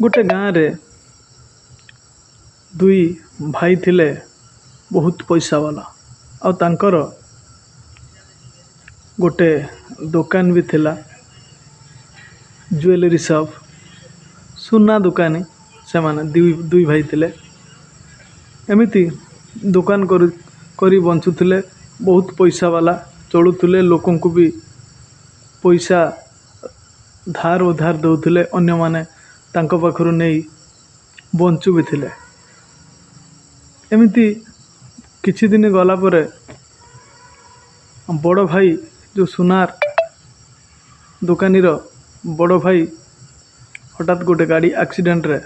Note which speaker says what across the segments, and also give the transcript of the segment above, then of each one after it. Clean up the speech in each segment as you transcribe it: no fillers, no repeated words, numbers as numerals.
Speaker 1: गोटे गाँव रे दुई भाई थिले बहुत पैसा वाला आ तांकर गोटे दुकान भी थिला ज्वेलरी शॉप सुना दुकानी से माने दुई भाई थिले एमिति दुकान करी बंचुथिले बहुत पैसा वाला चलुथिले लोकन को भी पैसा धार उधार दौथिले अन्य माने तांको पाखरु नहीं बंचु भी थिले। एमिति किछि दिन गला परे बड़ भाई जो सुनार दुकानीर बड़ भाई हठात गोटे गाड़ी एक्सीडेंट रे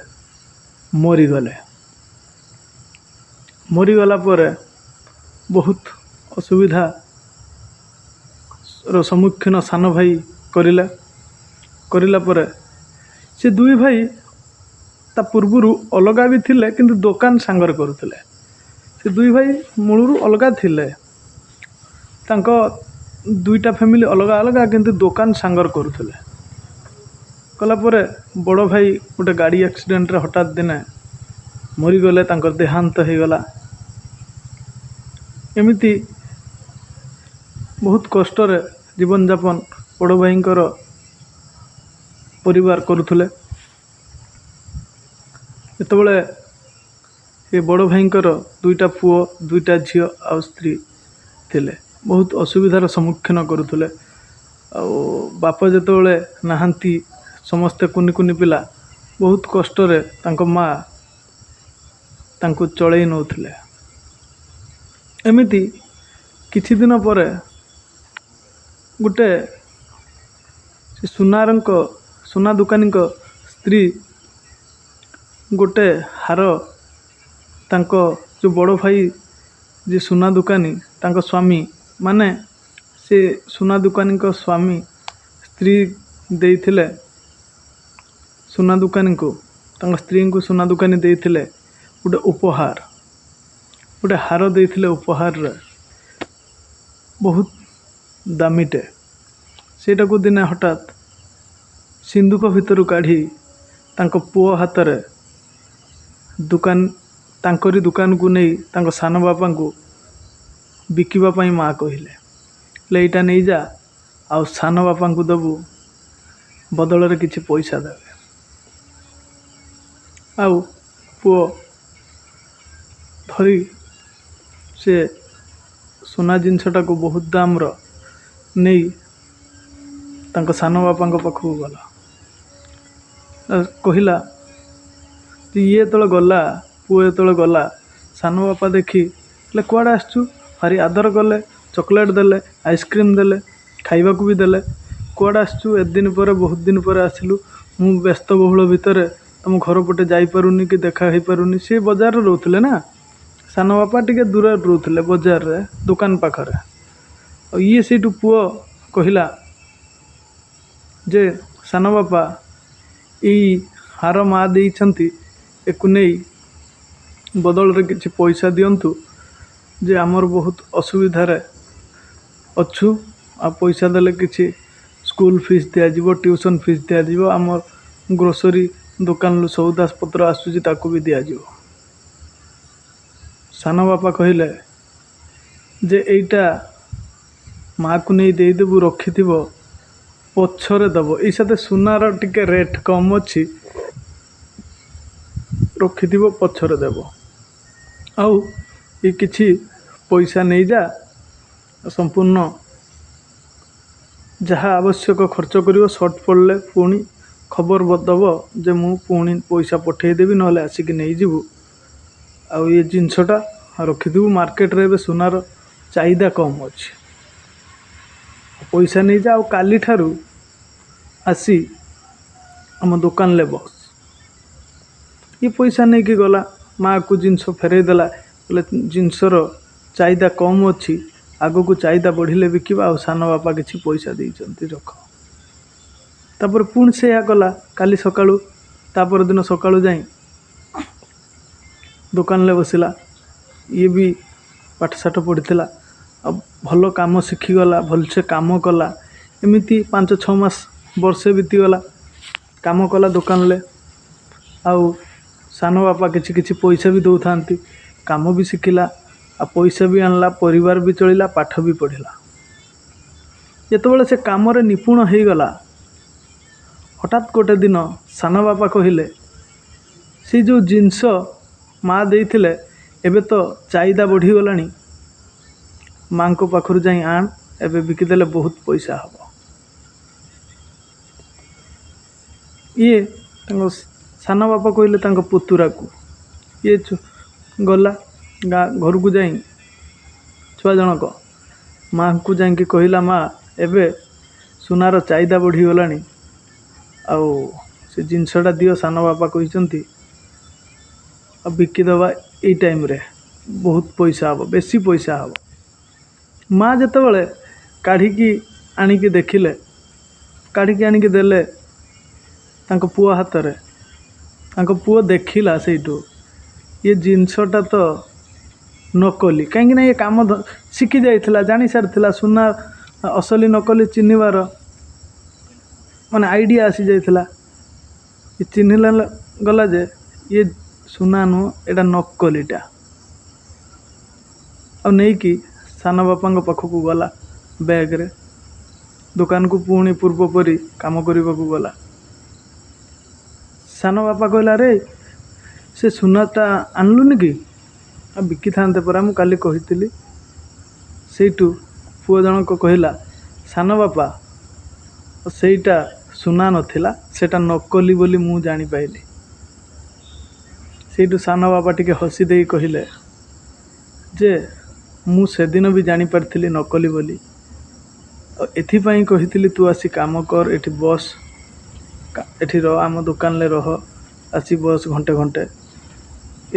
Speaker 1: मरीगला परे बहुत असुविधा रो सम्मुखीन सान भाई करिला परे से दुई भाई ता पूर्वरु अलगा भी थिले किंतु दुकान सांगर करुथिले। से दुई भाई मूलरू अलगा थिले तांको दुईटा फैमिली अलगा अलगा किंतु दुकान सांगर करुथिले। कला परे बड़ भाई गोटे गाड़ी एक्सीडेंट रे हठात दिने मरीगले तांकर देहांत हो गला। एमिति बहुत कष्ट रे जीवन यापन बड़ भाईंकर परिवार करुथिले। जेतेबेले ये बड़ भाईंकर दुईटा पुओ दुईटा झियो आ स्त्री थिले बहुत असुविधार सम्मुखीन करुथिले। आ बाप जेतेबेले नाहांती समस्ते कुनी कुनी पिला बहुत कष्ट रे तांको माँ तांको चलई नौथिले। एमिति किछि दिन परे गोटे सुना दुकानी स्त्री गोटे हार तांको जो बड़ भाई जे सुना दुकानी तांको स्वामी माने से सुना दुकानी स्वामी स्त्री देइथिले सुना दुकानी को तांको स्त्री को सुना दुकानी देइथिले गोटे उपहार गोटे हार देइथिले उपहार रे बहुत दामीटे सेटा को दिने हठात सिंधुक भितर काढ़ी तांको पुओ हाथ रे दुकान तांकरी दुकान को नहीं तांको सान बापा को बिकिबा पई माँ कहिले ले एटा नहीं जा आ सान बापा को दबु बदल रे किछि पैसा देवे। आउ पुओ धरी से सोना जिनसटा को बहुत दाम रो नहीं तांको सान बापा पाखु गला कहिला ये तले गला पुओ तले गला सान बापा देखी ले कुआडे आसचु भारी आदर कले चॉकलेट देले आइसक्रीम देले खाइबा को भी देले कुआडे आसचु ए दिन पर बहुत दिन पर आसिलु मु व्यस्त बहुल भितर तुम घर पटे जाई पारुनी कि देखा हे पारुनी से बाजार रे रहउथिले ना सान बापा टिके दूर रहउथिले बाजार रे दुकान पाखरे और ये सेटु पुओ कहिला जे सान बापा यही हार माँ देइछंती एकु नहीं बदल रे किछि पैसा दियंतु जे आमर बहुत असुविधा रे अच्छु आ पैसा देले किछि स्कूल फीस दिया जीवो ट्यूशन फीस दिया जीवो आमर ग्रोसरी दुकान लु सौदा पत्र आसुची ताकू भी दिया जीवो। सान बापा कहिले जे एइटा माँ को नहीं दे देबु रखिथिबो पछरे दबो एई साथे सुनार टिके रेट कम अछि रखिथिबो पछरे देबो आउ ये किछि पैसा नहीं जा संपूर्ण जहाँ आवश्यक खर्च करिवो शॉर्ट पड़ले पुणी खबर दबो जे मु पुणी पैसा पठेई देबी नहले आसिक नहीं जीवु आउ ये जिनसटा रखिथिबु मार्केट रे बे सुनार चाहिदा कम अछि पैसा नहीं जा आउ काली ठारू आसी आम दुकान ले बस ये पैसा नहीं कि गला माँ को जिनस फेरई देला बोले जिनसर चाहिदा कम अच्छी आगो को चाहिदा बढ़िले बिकिबा आ सान बापा किछि पैसा देइचंती रख तापर पुणी से या कला काली सकाळू तापर दिन सकाळू जाई दुकान ले बसिला ये भी पाठशाठ पढ़िथिला अब भल काम शिखीगला भलसे काम कला एमिति 5-6 मास वर्षे बीतीगला काम कला दुकान ले ଆଉ ସାନ ବାପା କିଛି କିଛି ପଇସା ବି ଦେଉଥାନ୍ତି। କାମ ବି ଶିଖିଲା, ଆଉ ପଇସା ବି ଆଣିଲା, ପରିବାର ବି ଚଳିଲା, ପାଠ ବି ପଢ଼ିଲା। ଯେତେବେଳେ ସେ କାମରେ ନିପୁଣ ହେଇଗଲା, ହଠାତ୍ ଗୋଟେ ଦିନ ସାନ ବାପା କହିଲେ, ସେ ଯେଉଁ ଜିନିଷ ମା ଦେଇଥିଲେ ଏବେ ତ ଚାହିଦା ବଢ଼ିଗଲାଣି, ମାଙ୍କ ପାଖରୁ ଯାଇ ଆଣ, ଏବେ ବିକିଦେଲେ ବହୁତ ପଇସା ହେବ। ଇଏ ତାଙ୍କ ସାନ ବାପା କହିଲେ ତାଙ୍କ ପୁତୁରାକୁ, ଇଏ ଗଲା ଘରକୁ ଯାଇ ଛୁଆ ଜଣକ ମାଆଙ୍କୁ ଯାଇକି କହିଲା, ମା ଏବେ ସୁନାର ଚାହିଦା ବଢ଼ିଗଲାଣି, ଆଉ ସେ ଜିନିଷଟା ଦିଅ, ସାନ ବାପା କହିଛନ୍ତି, ଆଉ ବିକିଦେବା ଏଇ ଟାଇମ୍ରେ, ବହୁତ ପଇସା ହେବ, ବେଶୀ ପଇସା ହେବ। ମା ଯେତେବେଳେ କାଢ଼ିକି ଆଣିକି ଦେଖିଲେ, କାଢ଼ିକି ଆଣିକି ଦେଲେ ତାଙ୍କ ପୁଅ ହାତରେ, ତାଙ୍କ ପୁଅ ଦେଖିଲା ସେଇଠୁ ଏ ଜିନିଷଟା ତ ନକଲି, କାହିଁକିନା ଏ କାମ ଶିଖି ଯାଇଥିଲା, ଜାଣି ସାରିଥିଲା, ସୁନା ଅସଲି ନକଲି ଚିହ୍ନିବାର ମାନେ ଆଇଡ଼ିଆ ଆସିଯାଇଥିଲା। ଏ ଚିହ୍ନିଲା ଗଲା ଯେ ଇଏ ସୁନା ନୁହଁ, ଏଇଟା ନକଲିଟା। ଆଉ ନେଇକି ସାନ ବାପାଙ୍କ ପାଖକୁ ଗଲା ବ୍ୟାଗ୍ରେ, ଦୋକାନକୁ ପୁଣି ପୂର୍ବ ପରି କାମ କରିବାକୁ ଗଲା। ସାନ ବାପା କହିଲା, ରେ ସେ ସୁନାଟା ଆଣିଲୁନି କି? ଆଉ ବିକିଥାନ୍ତେ ପରା, ମୁଁ କାଲି କହିଥିଲି। ସେଇଠୁ ପୁଅ ଜଣକ କହିଲା, ସାନ ବାପା ସେଇଟା ସୁନା ନଥିଲା, ସେଇଟା ନକଲି ବୋଲି ମୁଁ ଜାଣିପାରିଲି। ସେଇଠୁ ସାନ ବାପା ଟିକେ ହସି ଦେଇ କହିଲେ ଯେ ମୁଁ ସେଦିନ ବି ଜାଣିପାରିଥିଲି ନକଲି ବୋଲି, ଆଉ ଏଥିପାଇଁ କହିଥିଲି ତୁ ଆସି କାମ କର, ଏଠି ବସ୍, ଏଠି ରହ, ଆମ ଦୋକାନରେ ରହ, ଆସି ବସ୍ ଘଣ୍ଟେ ଘଣ୍ଟେ।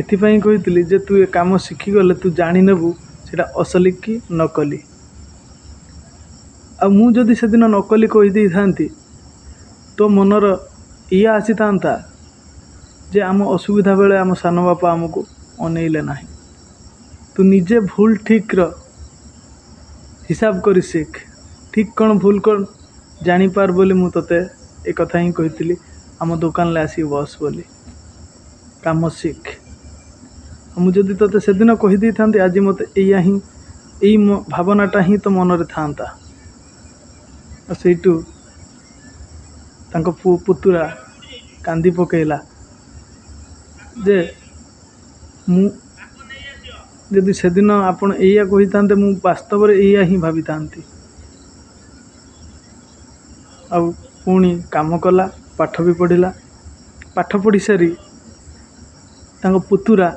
Speaker 1: ଏଥିପାଇଁ କହିଥିଲି ଯେ ତୁ ଏ କାମ ଶିଖିଗଲେ ତୁ ଜାଣିନେବୁ ସେଇଟା ଅସଲି କି ନକଲି। ଆଉ ମୁଁ ଯଦି ସେଦିନ ନକଲି କହିଦେଇଥାନ୍ତି, ତୋ ମନର ଇଏ ଆସିଥାନ୍ତା ଯେ ଆମ ଅସୁବିଧା ବେଳେ ଆମ ସାନ ବାପା ଆମକୁ ଅନେଇଲେ ନାହିଁ। ତୁ ନିଜେ ଭୁଲ ଠିକ୍ର ହିସାବ କରି ଶିଖ, ଠିକ୍ କ'ଣ ଭୁଲ କ'ଣ ଜାଣିପାର ବୋଲି ମୁଁ ତୋତେ ଏ କଥା ହିଁ କହିଥିଲି, ଆମ ଦୋକାନରେ ଆସିକି ବସ୍ ବୋଲି, କାମ ଶିଖ। ଆଉ ମୁଁ ଯଦି ତୋତେ ସେଦିନ କହିଦେଇଥାନ୍ତି, ଆଜି ମୋତେ ଏଇ ଭାବନାଟା ହିଁ ତୋ ମନରେ ଥାନ୍ତା। ଆଉ ସେଇଠୁ ତାଙ୍କ ପୁତୁରା କାନ୍ଦି ପକାଇଲା ଯେ ମୁଁ ଯଦି ସେଦିନ ଆପଣ ଏଇଆ କହିଥାନ୍ତେ, ମୁଁ ବାସ୍ତବରେ ଏଇଆ ହିଁ ଭାବିଥାନ୍ତି। ଆଉ ପୁଣି କାମ କଲା, ପାଠ ବି ପଢ଼ିଲା। ପାଠ ପଢ଼ି ସାରି ତାଙ୍କ ପୁତୁରା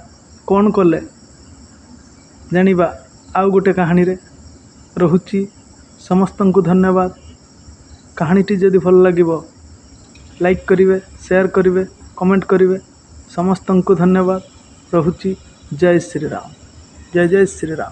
Speaker 1: କ'ଣ କଲେ ଜାଣିବା ଆଉ ଗୋଟେ କାହାଣୀରେ। ରହୁଛି, ସମସ୍ତଙ୍କୁ ଧନ୍ୟବାଦ। କାହାଣୀଟି ଯଦି ଭଲ ଲାଗିବ ଲାଇକ୍ କରିବେ, ସେୟାର କରିବେ, କମେଣ୍ଟ କରିବେ। ସମସ୍ତଙ୍କୁ ଧନ୍ୟବାଦ। ରହୁଛି, ଜୟ ଶ୍ରୀରାମ, ଜୟ ଜୟ ଶ୍ରୀରାମ।